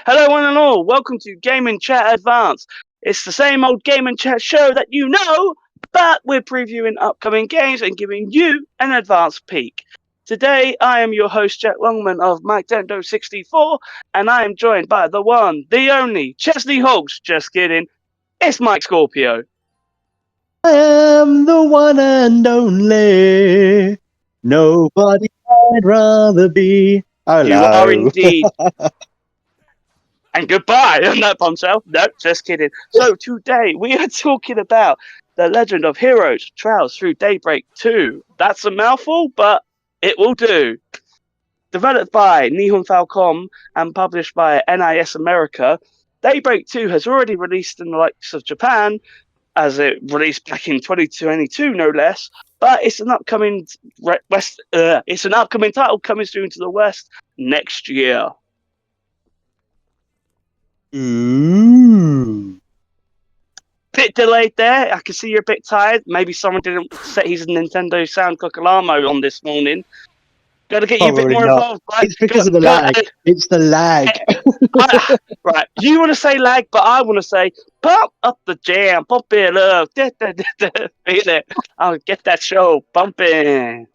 Hello, one and all. Welcome to Game and Chat Advance. It's the same old Game and Chat show that you know, but we're previewing upcoming games and giving you an advance peek. Today, I am your host, Jack Longman of MikeDendo64, and I am joined by the one, the only, Chesley Hawks. Just kidding. It's Mike Scorpio. I am the one and only. Nobody I'd rather be. You are Hello. indeed. And goodbye on that bombshell. No, just kidding. So today we are talking about The Legend of Heroes Trails through Daybreak 2. That's a mouthful, but it will do. Developed by Nihon Falcom and published by NIS America, Daybreak 2 has already released in the likes of Japan, as it released back in 2022, no less. But it's an upcoming it's an upcoming title coming soon to the West next year. Ooh. Bit delayed there. I can see you're a bit tired. Maybe someone didn't set his Nintendo sound clock alarm mode on this morning. Got to get you a bit Probably more not. involved, right? It's because of the lag. It's the lag. Right, you want to say lag, but I want to say pump up the jam, pump it up, feel it. I'll get that show bumping.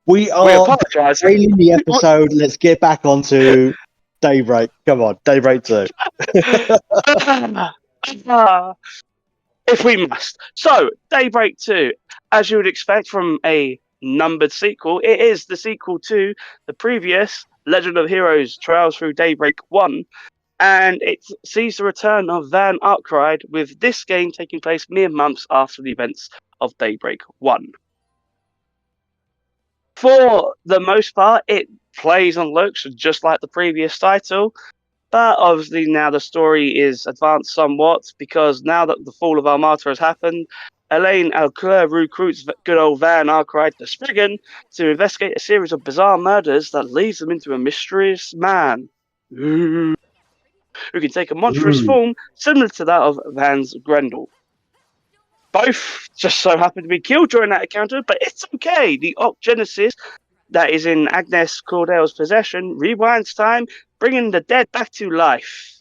We We are apologise. trailing the episode. Let's get back onto Daybreak. Come on, Daybreak 2. If we must. So, Daybreak 2, as you would expect from a numbered sequel, it is the sequel to the previous Legend of Heroes Trails Through Daybreak 1, and it sees the return of Van Arkride, with this game taking place mere months after the events of Daybreak 1. For the most part, it plays and looks just like the previous title, but obviously now the story is advanced somewhat, because now that the fall of Armata has happened, Elaine Alclair recruits good old Van Arkwright the Spriggan to investigate a series of bizarre murders that leads them into a mysterious man who can take a monstrous Ooh. form similar to that of Van's Grendel. Both just so happen to be killed during that encounter, but it's okay. The Oct Genesis that is in Agnes Cordel's possession rewinds time, bringing the dead back to life.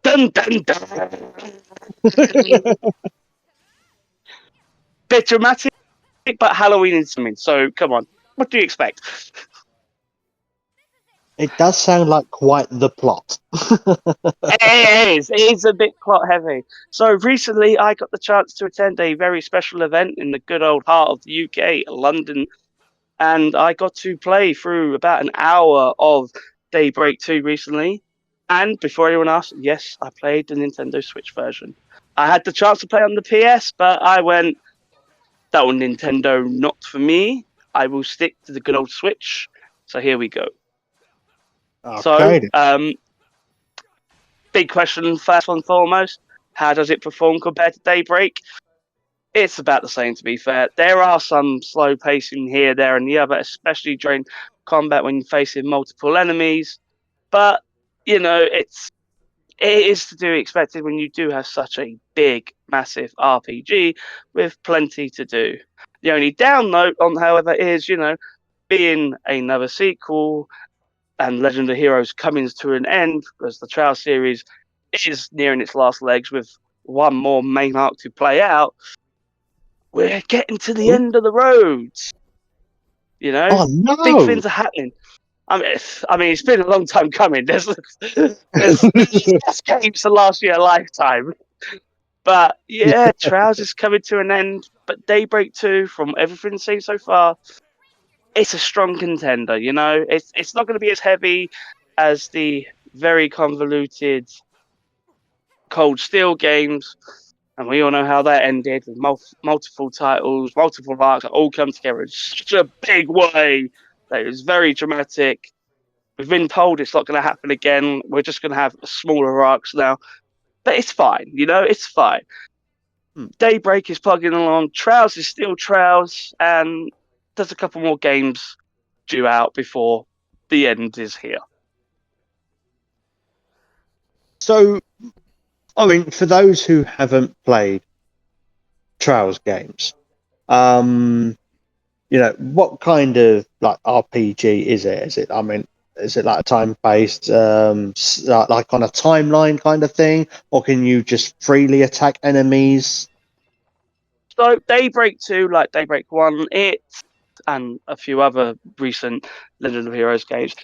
Dun dun dun. Bit dramatic, but Halloween is something. So come on, what do you expect? It does sound like quite the plot. It is a bit plot heavy. So recently, I got the chance to attend a very special event in the good old heart of the UK, London, and I got to play through about an hour of Daybreak 2 recently. And before anyone asks, yes, I played the Nintendo Switch version. I had the chance to play on the PS, but I went, that one Nintendo, not for me. I will stick to the good old Switch. So here we go. So, Okay. big question first and foremost. How does it perform compared to Daybreak? It's about the same, to be fair. There are some slow pacing here, there, and the other, especially during combat when you're facing multiple enemies. But, you know, it is to do expected when you do have such a big, massive RPG with plenty to do. The only down note on, however, is, being another sequel and Legend of Heroes coming to an end, because the Trial series is nearing its last legs with one more main arc to play out. We're getting to the end of the road. Oh Big no! things are happening. I mean, it's been a long time coming. There's games to last you a lifetime. But yeah, Trials is coming to an end. But Daybreak 2, from everything seen so far, it's a strong contender. It's not going to be as heavy as the very convoluted Cold Steel games, and we all know how that ended with multiple titles, multiple arcs that all come together in such a big way that it was very dramatic. We've been told it's not going to happen again. We're just going to have smaller arcs now, but it's fine. It's fine. Daybreak is plugging along. Trials is still Trials, and there's a couple more games due out before the end is here. So, I mean, for those who haven't played Trials games, what kind of like RPG is it? I mean, is it like a time based, like on a timeline kind of thing, or can you just freely attack enemies? So Daybreak 2, like Daybreak 1, and a few other recent Legend of Heroes games,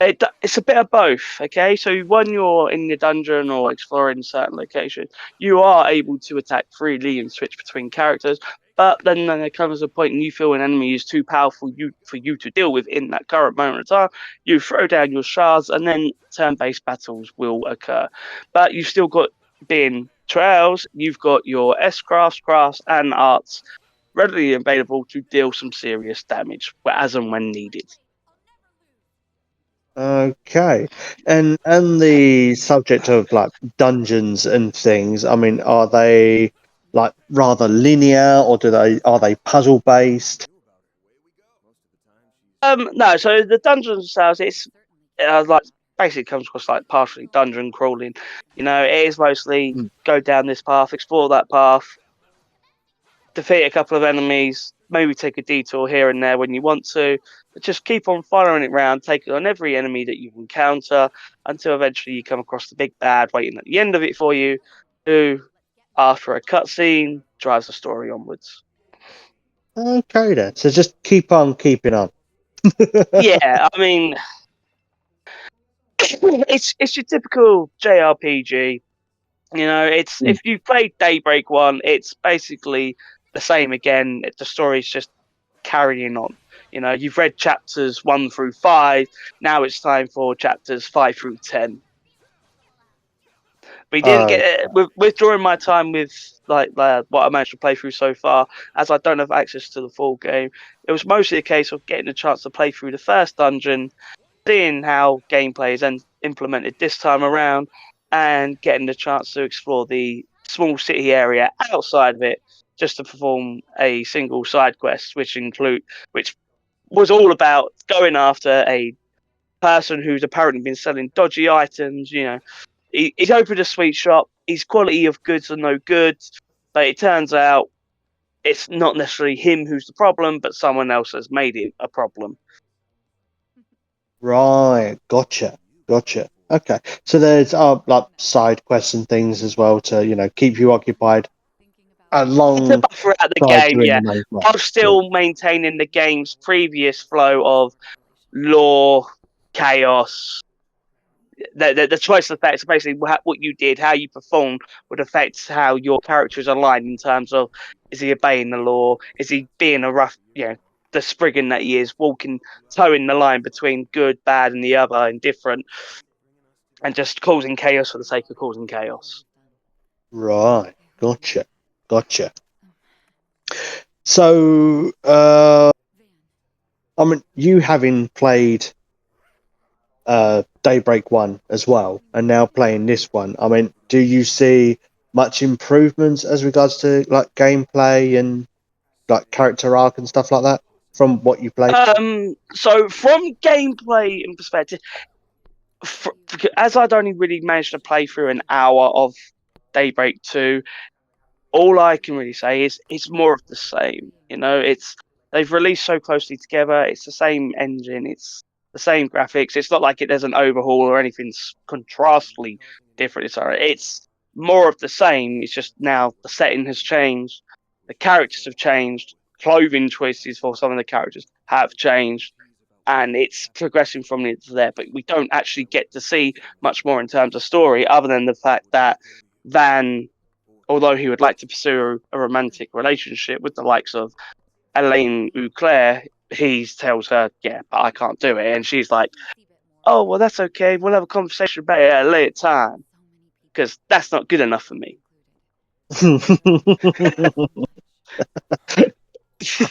it's a bit of both. Okay, so when you're in the dungeon or exploring certain locations, you are able to attack freely and switch between characters. But then there comes a point and you feel an enemy is too powerful for you to deal with in that current moment of time. You throw down your shards, and then turn-based battles will occur. But you've still got, being Trails, you've got your crafts, and arts readily available to deal some serious damage as and when needed. Okay, and the subject of like dungeons and things. I mean, are they like rather linear, or are they puzzle based? No, so the dungeons themselves, it's like basically comes across like partially dungeon crawling. It is mostly go down this path, explore that path, defeat a couple of enemies, maybe take a detour here and there when you want to, but just keep on following it around, taking on every enemy that you encounter until eventually you come across the big bad waiting at the end of it for you, who, after a cutscene, drives the story onwards. Okay, then. So just keep on keeping on. Yeah, I mean, it's your typical JRPG. It's Mm. if you played Daybreak 1, it's basically the same again. The story's just carrying on. You've read chapters 1 through 5. Now it's time for chapters 5 through 10. We didn't Oh, get it withdrawing my time with what I managed to play through so far, as I don't have access to the full game. It was mostly a case of getting a chance to play through the first dungeon, seeing how gameplay is implemented this time around, and getting the chance to explore the small city area outside of it, just to perform a single side quest, which was all about going after a person who's apparently been selling dodgy items. He's opened a sweet shop. His quality of goods are no good, but it turns out it's not necessarily him who's the problem, but someone else has made it a problem. right. Gotcha. Okay. So there's like side quests and things as well to keep you occupied To alongside buffer out the game, doing yeah, the main quest. while Yeah. still maintaining the game's previous flow of lore, chaos. The choice effects, basically what you did, how you performed, would affect how your character is aligned in terms of, is he obeying the law? Is he being a rough, the spriggan that he is, walking, towing the line between good, bad, and the other, indifferent, and just causing chaos for the sake of causing chaos? Right. Gotcha. So, I mean, you having played Daybreak one as well, and now playing this one. I mean, do you see much improvements as regards to like gameplay and like character arc and stuff like that from what you played? So from gameplay in perspective, as I'd only really managed to play through an hour of Daybreak 2, all I can really say is it's more of the same. They've released so closely together. It's the same engine. It's the same graphics. It's not like there's an overhaul or anything contrastly different. It's more of the same. It's just now the setting has changed, the characters have changed, clothing choices for some of the characters have changed, and it's progressing from it to there. But we don't actually get to see much more in terms of story, other than the fact that Van, although he would like to pursue a romantic relationship with the likes of Elaine Auclair, he tells her, yeah, but I can't do it. And she's like, oh, well, that's okay. We'll have a conversation about it at a later time, because that's not good enough for me.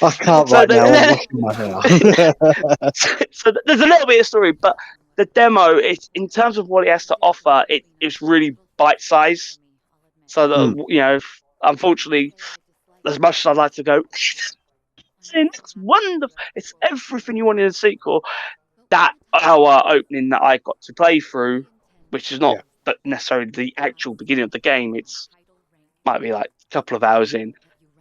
I can't so, right now. I'm the, washing my hair. so there's a little bit of story, but the demo, in terms of what it has to offer, it's really bite sized. So Mm, that, unfortunately, as much as I'd like to go, it's wonderful. It's everything you want in a sequel. That hour opening that I got to play through, which is not yeah. necessarily the actual beginning of the game, it's might be like a couple of hours in.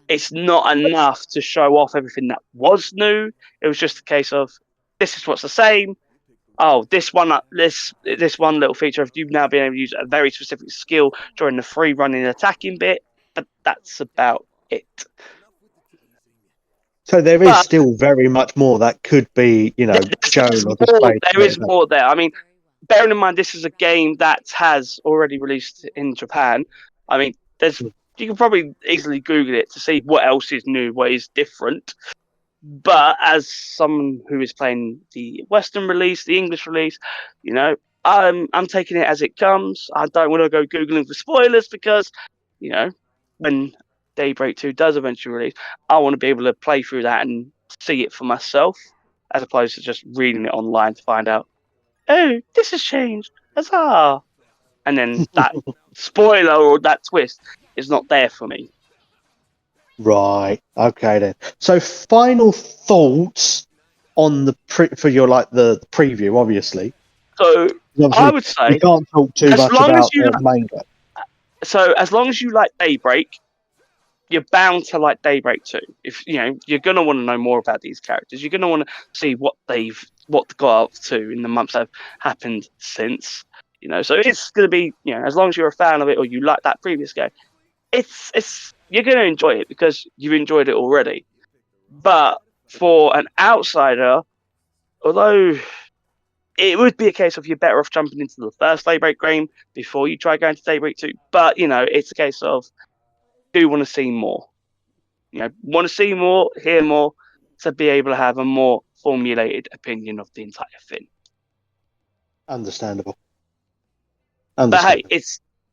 It's not enough to show off everything that was new. It was just a case of, this is what's the same. oh, this one little feature of you've now been able to use a very specific skill during the free running attacking bit, but that's about it. So there is But still very much more that could be, shown or more. displayed. There is more there. I mean, bearing in mind this is a game that has already released in Japan. I mean, there's you can probably easily Google it to see what else is new, what is different. But as someone who is playing the Western release, the English release, I'm taking it as it comes. I don't want to go googling for spoilers because, you know, when Daybreak 2 does eventually release, I want to be able to play through that and see it for myself, as opposed to just reading it online to find out, oh, this has changed, huzzah! And then that spoiler or that twist is not there for me. Right. Okay then. So final thoughts on for your the preview, obviously. So I Obviously, would we say, can't talk too as much long as about you the main game. as long as you like Daybreak, you're bound to like Daybreak too. If you're gonna want to know more about these characters, you're gonna want to see what they got up to in the months that have happened since. So it's gonna be as long as you're a fan of it or you like that previous game, it's you're gonna enjoy it because you've enjoyed it already. But for an outsider, although it would be a case of you're better off jumping into the first Daybreak game before you try going to Daybreak 2. But it's a case of do want to see more. Want to see more, hear more, to be able to have a more formulated opinion of the entire thing. Understandable. But hey,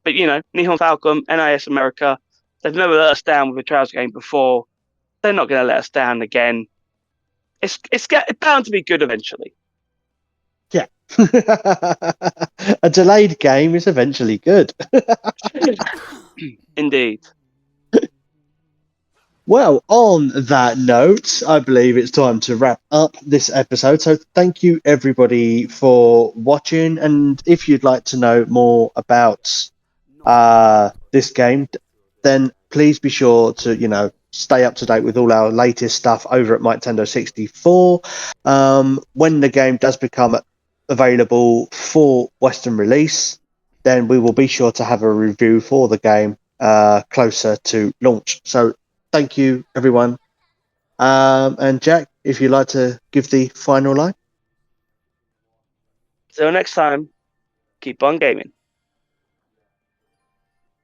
Understandable. Nihon Falcon, NIS America, they've never let us down with a Trials game before. They're not going to let us down again. It's bound to be good eventually. Yeah. A delayed game is eventually good. Indeed. Well, on that note, I believe it's time to wrap up this episode. So thank you everybody for watching. And if you'd like to know more about this game, then please be sure to, stay up to date with all our latest stuff over at Nintendo 64. When the game does become available for Western release, then we will be sure to have a review for the game closer to launch. So thank you, everyone. And Jack, if you'd like to give the final line. Till next time, keep on gaming.